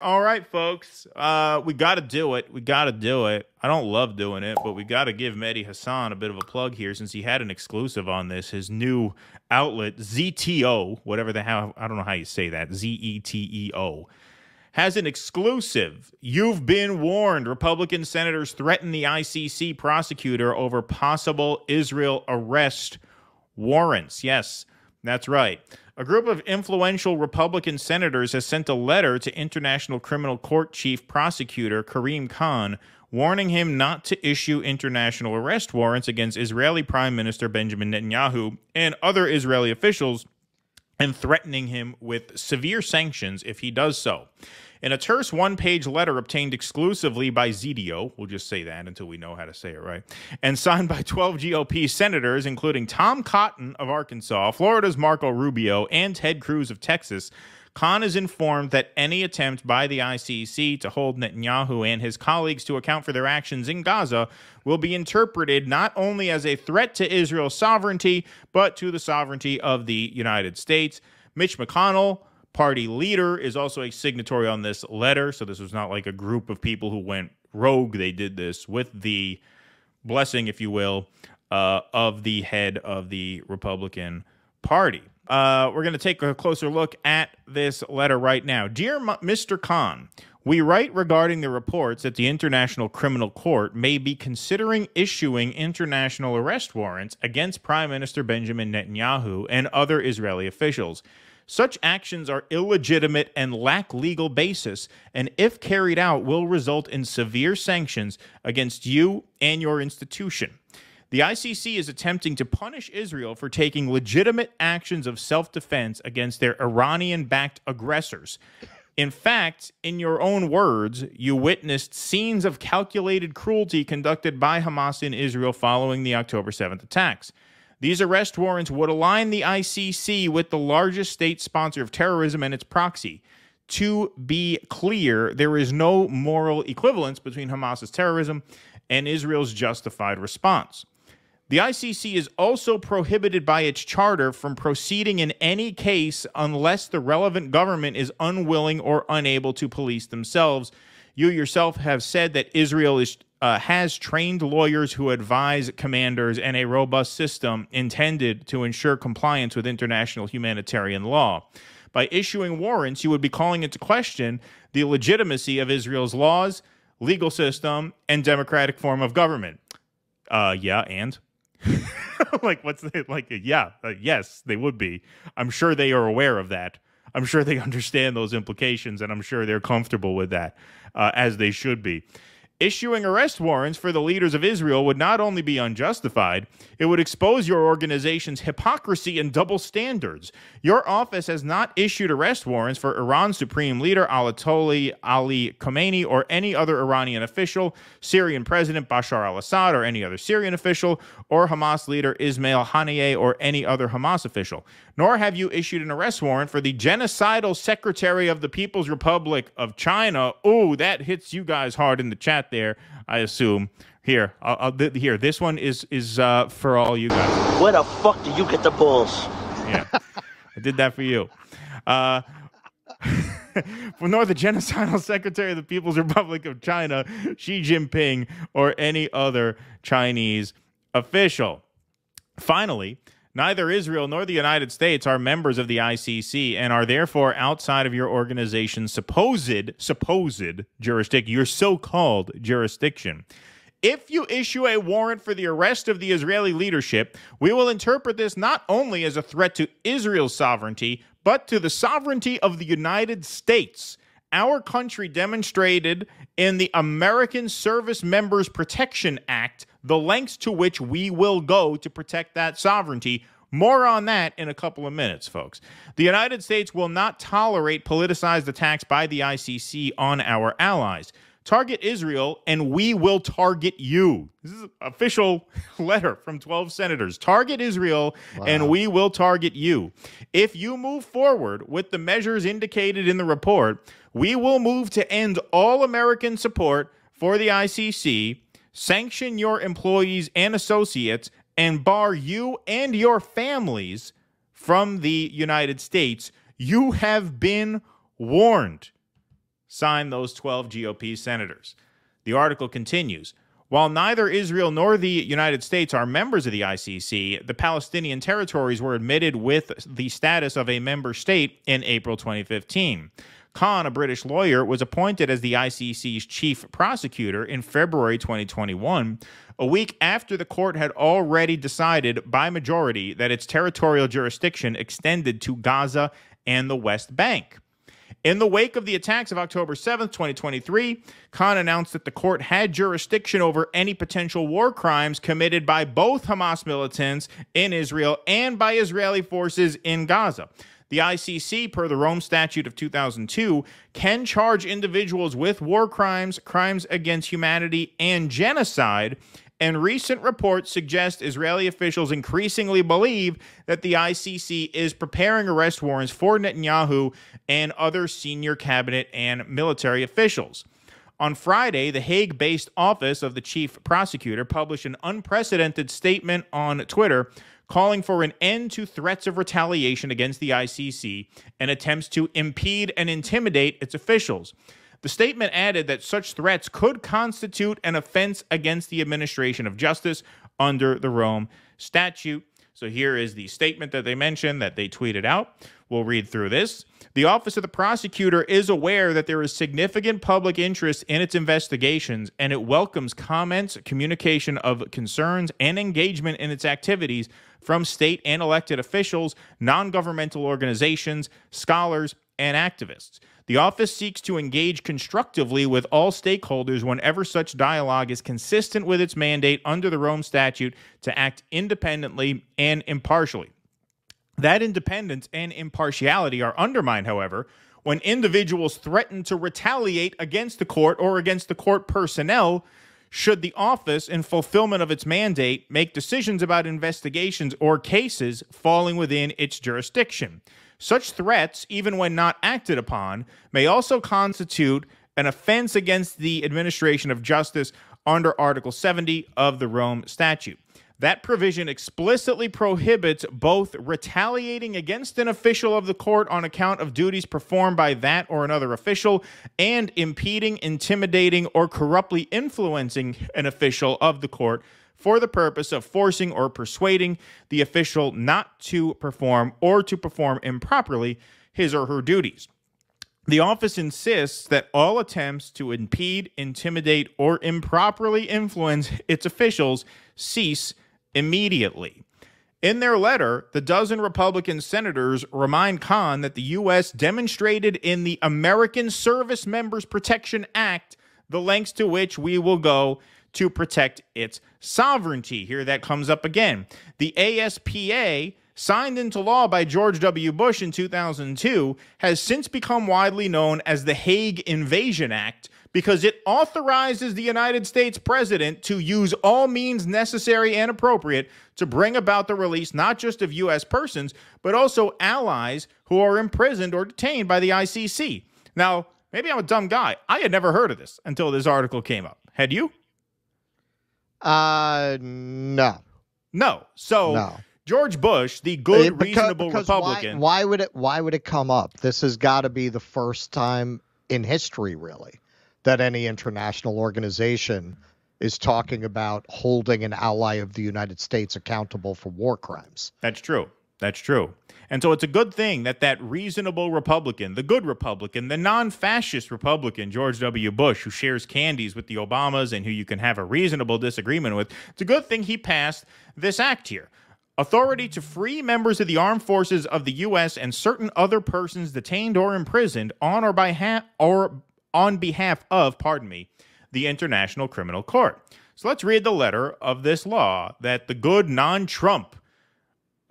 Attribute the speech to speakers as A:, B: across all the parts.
A: All right, folks. We got to do it. We got to do it. I don't love doing it, but we got to give Mehdi Hassan a bit of a plug here since he had an exclusive on this. His new outlet, ZTO, whatever the hell, I don't know how you say that, ZETEO, has an exclusive. You've been warned. Republican senators threaten the ICC prosecutor over possible Israel arrest warrants. Yes, that's right. A group of influential Republican senators has sent a letter to International Criminal Court Chief Prosecutor Karim Khan, warning him not to issue international arrest warrants against Israeli Prime Minister Benjamin Netanyahu and other Israeli officials, and threatening him with severe sanctions if he does so. In a terse one-page letter obtained exclusively by ZDO, we'll just say that until we know how to say it right, and signed by 12 GOP senators, including Tom Cotton of Arkansas, Florida's Marco Rubio, and Ted Cruz of Texas, Khan is informed that any attempt by the ICC to hold Netanyahu and his colleagues to account for their actions in Gaza will be interpreted not only as a threat to Israel's sovereignty, but to the sovereignty of the United States. Mitch McConnell, party leader, is also a signatory on this letter, so this was not like a group of people who went rogue. They did this with the blessing, if you will, of the head of the Republican Party. We're going to take a closer look at this letter right now. Dear Mr. Khan, we write regarding the reports that the International Criminal Court may be considering issuing international arrest warrants against Prime Minister Benjamin Netanyahu and other Israeli officials. Such actions are illegitimate and lack legal basis, and if carried out, will result in severe sanctions against you and your institution. The ICC is attempting to punish Israel for taking legitimate actions of self-defense against their Iranian-backed aggressors. In fact, in your own words, you witnessed scenes of calculated cruelty conducted by Hamas in Israel following the October 7th attacks. These arrest warrants would align the ICC with the largest state sponsor of terrorism and its proxy. To be clear, there is no moral equivalence between Hamas's terrorism and Israel's justified response. The ICC is also prohibited by its charter from proceeding in any case unless the relevant government is unwilling or unable to police themselves. You yourself have said that Israel has trained lawyers who advise commanders and a robust system intended to ensure compliance with international humanitarian law. By issuing warrants, you would be calling into question the legitimacy of Israel's laws, legal system, and democratic form of government. Yeah, and? Like, what's the, like, yeah, yes, they would be. I'm sure they are aware of that. I'm sure they understand those implications, and I'm sure they're comfortable with that, as they should be. Issuing arrest warrants for the leaders of Israel would not only be unjustified, it would expose your organization's hypocrisy and double standards. Your office has not issued arrest warrants for Iran's supreme leader, Ayatollah Ali Khamenei, or any other Iranian official, Syrian President Bashar al-Assad, or any other Syrian official, or Hamas leader Ismail Haniyeh, or any other Hamas official. Nor have you issued an arrest warrant for the genocidal Secretary of the People's Republic of China. Ooh, that hits you guys hard in the chat there, I assume. Here, here. This one is for all you guys.
B: Where the fuck do you get the balls?
A: Yeah, I did that for you. Nor the genocidal Secretary of the People's Republic of China, Xi Jinping, or any other Chinese official. Finally, neither Israel nor the United States are members of the ICC and are therefore outside of your organization's supposed jurisdiction, your so-called jurisdiction. If you issue a warrant for the arrest of the Israeli leadership, we will interpret this not only as a threat to Israel's sovereignty, but to the sovereignty of the United States. Our country demonstrated in the American Service Members Protection Act the lengths to which we will go to protect that sovereignty. More on that in a couple of minutes, folks. The United States will not tolerate politicized attacks by the ICC on our allies. Target Israel, and we will target you. This is an official letter from 12 senators. Target Israel, and we will target you. If you move forward with the measures indicated in the report, we will move to end all American support for the ICC, sanction your employees and associates, and bar you and your families from the United States. You have been warned. signed those 12 GOP senators. The article continues. While neither Israel nor the United States are members of the ICC, the Palestinian territories were admitted with the status of a member state in April 2015. Khan, a British lawyer, was appointed as the ICC's chief prosecutor in February 2021, a week after the court had already decided by majority that its territorial jurisdiction extended to Gaza and the West Bank. In the wake of the attacks of October 7th, 2023, Khan announced that the court had jurisdiction over any potential war crimes committed by both Hamas militants in Israel and by Israeli forces in Gaza. The ICC, per the Rome Statute of 2002, can charge individuals with war crimes, crimes against humanity, and genocide, and recent reports suggest Israeli officials increasingly believe that the ICC is preparing arrest warrants for Netanyahu and other senior cabinet and military officials. On Friday, the Hague-based office of the chief prosecutor published an unprecedented statement on Twitter calling for an end to threats of retaliation against the ICC and attempts to impede and intimidate its officials. The statement added that such threats could constitute an offense against the administration of justice under the Rome Statute. So here is the statement that they mentioned that they tweeted out. We'll read through this. The Office of the Prosecutor is aware that there is significant public interest in its investigations, and it welcomes comments, communication of concerns, and engagement in its activities from state and elected officials, non-governmental organizations, scholars, and activists. The office seeks to engage constructively with all stakeholders whenever such dialogue is consistent with its mandate under the Rome Statute to act independently and impartially. That independence and impartiality are undermined, however, when individuals threaten to retaliate against the court or against the court personnel should the office, in fulfillment of its mandate, make decisions about investigations or cases falling within its jurisdiction. Such threats, even when not acted upon, may also constitute an offense against the administration of justice under Article 70 of the Rome Statute. That provision explicitly prohibits both retaliating against an official of the court on account of duties performed by that or another official and impeding, intimidating, or corruptly influencing an official of the court for the purpose of forcing or persuading the official not to perform or to perform improperly his or her duties. The office insists that all attempts to impede, intimidate, or improperly influence its officials cease immediately. In their letter, the dozen Republican senators remind Khan that the U.S. demonstrated in the American Service Members Protection Act the lengths to which we will go to protect its sovereignty. Here that comes up again. The ASPA, signed into law by George W. Bush in 2002, has since become widely known as the Hague Invasion Act because it authorizes the United States president to use all means necessary and appropriate to bring about the release not just of U.S. persons, but also allies who are imprisoned or detained by the ICC. Now, maybe I'm a dumb guy. I had never heard of this until this article came up. Had you?
C: No.
A: No. So
C: No.
A: George Bush, the good, reasonable Republican.
C: Why would it come up? This has got to be the first time in history, really, that any international organization is talking about holding an ally of the United States accountable for war crimes.
A: That's true. That's true. And so it's a good thing that that reasonable Republican, the good Republican, the non-fascist Republican, George W. Bush, who shares candies with the Obamas and who you can have a reasonable disagreement with, it's a good thing he passed this act here. Authority to free members of the armed forces of the U.S. and certain other persons detained or imprisoned on or on behalf of, the International Criminal Court. So let's read the letter of this law that the good non-Trump,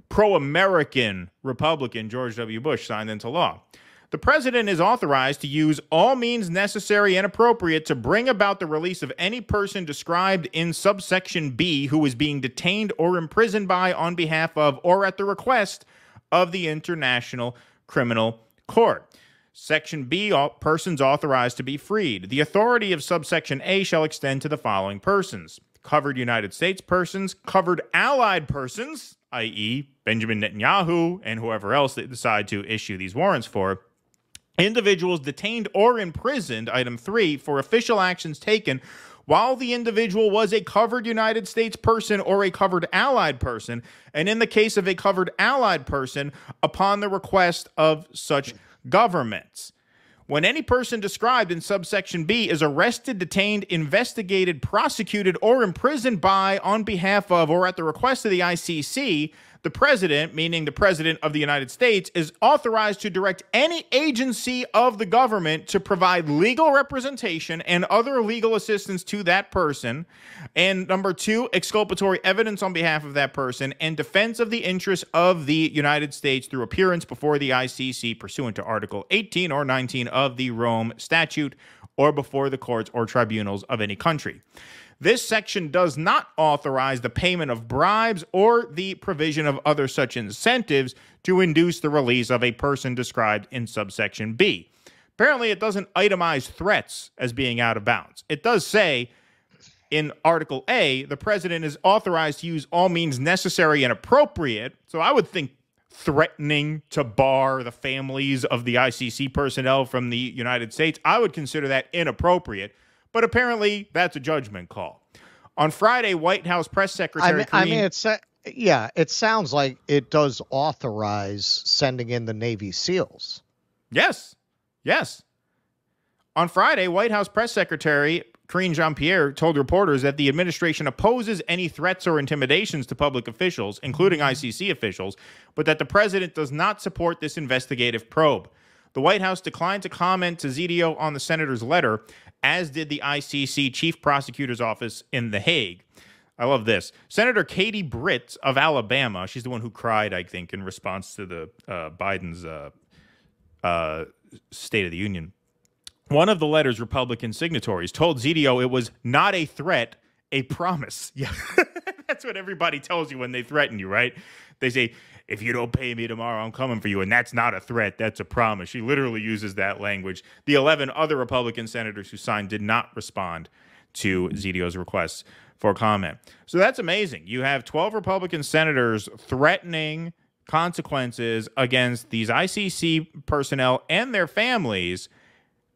A: pro-American Republican George W. Bush signed into law. The president is authorized to use all means necessary and appropriate to bring about the release of any person described in subsection B who is being detained or imprisoned by, on behalf of, or at the request of the International Criminal Court. Section B, all persons authorized to be freed. The authority of subsection A shall extend to the following persons: covered United States persons, covered allied persons, i.e. Benjamin Netanyahu and whoever else they decide to issue these warrants for, individuals detained or imprisoned, item 3, for official actions taken while the individual was a covered United States person or a covered allied person, and in the case of a covered allied person, upon the request of such governments. When any person described in subsection B is arrested, detained, investigated, prosecuted, or imprisoned by, on behalf of, or at the request of the ICC, the president, meaning the president of the United States, is authorized to direct any agency of the government to provide legal representation and other legal assistance to that person. And number 2, exculpatory evidence on behalf of that person and defense of the interests of the United States through appearance before the ICC pursuant to Article 18 or 19 of the Rome Statute, or before the courts or tribunals of any country. This section does not authorize the payment of bribes or the provision of other such incentives to induce the release of a person described in subsection B. Apparently, it doesn't itemize threats as being out of bounds. It does say in Article A, the president is authorized to use all means necessary and appropriate. So I would think threatening to bar the families of the ICC personnel from the United States, I would consider that inappropriate. But apparently, that's a judgment call. On Friday, White House Press Secretary
C: it sounds like it does authorize sending in the Navy SEALs.
A: Yes. On Friday, White House Press Secretary Karine Jean-Pierre told reporters that the administration opposes any threats or intimidations to public officials, including ICC officials, but that the president does not support this investigative probe. The White House declined to comment to ZDO on the senator's letter, as did the ICC Chief Prosecutor's Office in The Hague. I love this. Senator Katie Britt of Alabama, she's the one who cried, I think, in response to the Biden's State of the Union. One of the letter's Republican signatories told ZDO it was not a threat, a promise. Yeah, that's what everybody tells you when they threaten you, right? They say, if you don't pay me tomorrow, I'm coming for you. And that's not a threat. That's a promise. She literally uses that language. The 11 other Republican senators who signed did not respond to ZDO's requests for comment. So that's amazing. You have 12 Republican senators threatening consequences against these ICC personnel and their families,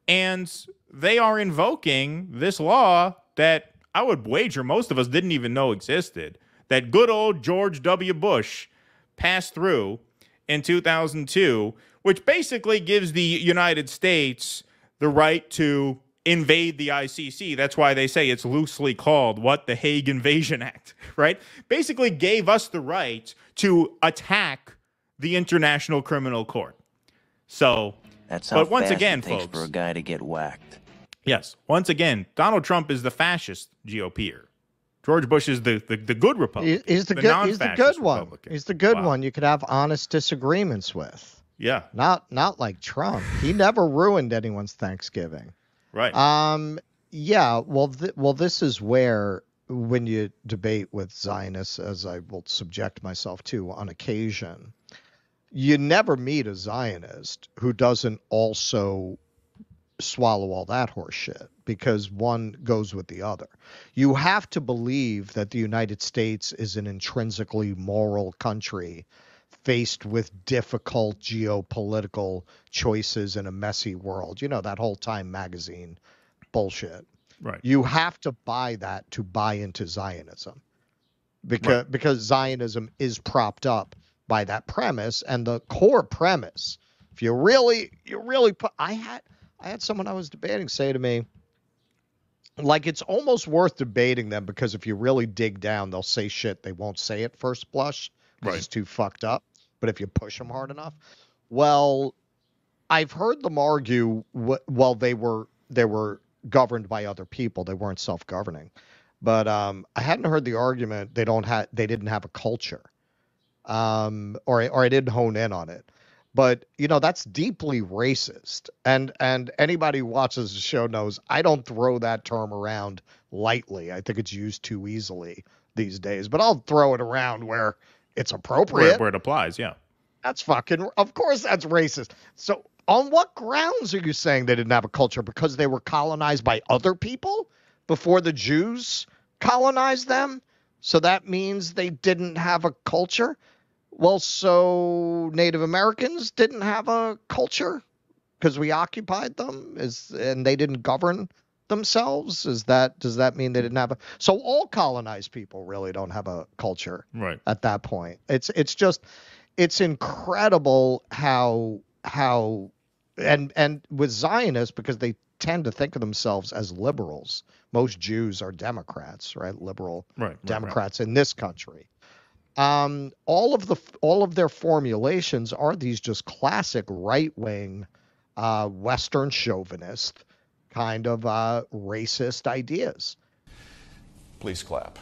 A: and they are invoking this law that I would wager most of us didn't even know existed, that good old George W. Bush passed through in 2002, which basically gives the United States the right to invade the ICC. That's why they say it's loosely called, the Hague Invasion Act, right? Basically gave us the right to attack the International Criminal Court. So,
B: that's how
A: but once
B: fast
A: again,
B: it takes
A: folks,
B: for a guy to get whacked.
A: Yes, once again, Donald Trump is the fascist GOPer. George Bush is the good Republican.
C: He's the good one. He's the good one you could have honest disagreements with.
A: Yeah.
C: Not like Trump. He never ruined anyone's Thanksgiving.
A: Right.
C: Yeah. Well, this is where, when you debate with Zionists, as I will subject myself to on occasion, you never meet a Zionist who doesn't also swallow all that horse shit, because one goes with the other. You have to believe that the United States is an intrinsically moral country faced with difficult geopolitical choices in a messy world. You know, that whole Time magazine bullshit.
A: Right.
C: You have to buy that to buy into Zionism, because Zionism is propped up by that premise. And the core premise, if you really put, I had someone I was debating say to me, like, it's almost worth debating them, because if you really dig down, they'll say shit they won't say at first blush, because it's too fucked up. But if you push them hard enough, well, I've heard them argue, well, they were governed by other people, they weren't self-governing. But I hadn't heard the argument they didn't have a culture, or I didn't hone in on it. But, you know, that's deeply racist. And anybody who watches the show knows I don't throw that term around lightly. I think it's used too easily these days. But I'll throw it around where it's appropriate.
A: Where it applies, yeah.
C: Of course that's racist. So on what grounds are you saying they didn't have a culture? Because they were colonized by other people before the Jews colonized them? So that means they didn't have a culture? Well, so Native Americans didn't have a culture because we occupied them? And they didn't govern themselves? Does that mean they didn't have so all colonized people really don't have a culture at that point? It's incredible how and with Zionists, because they tend to think of themselves as liberals. Most Jews are Democrats, right? Liberal Democrats in this country. All of their formulations are these just classic right-wing, Western chauvinist kind of racist ideas.
D: Please clap.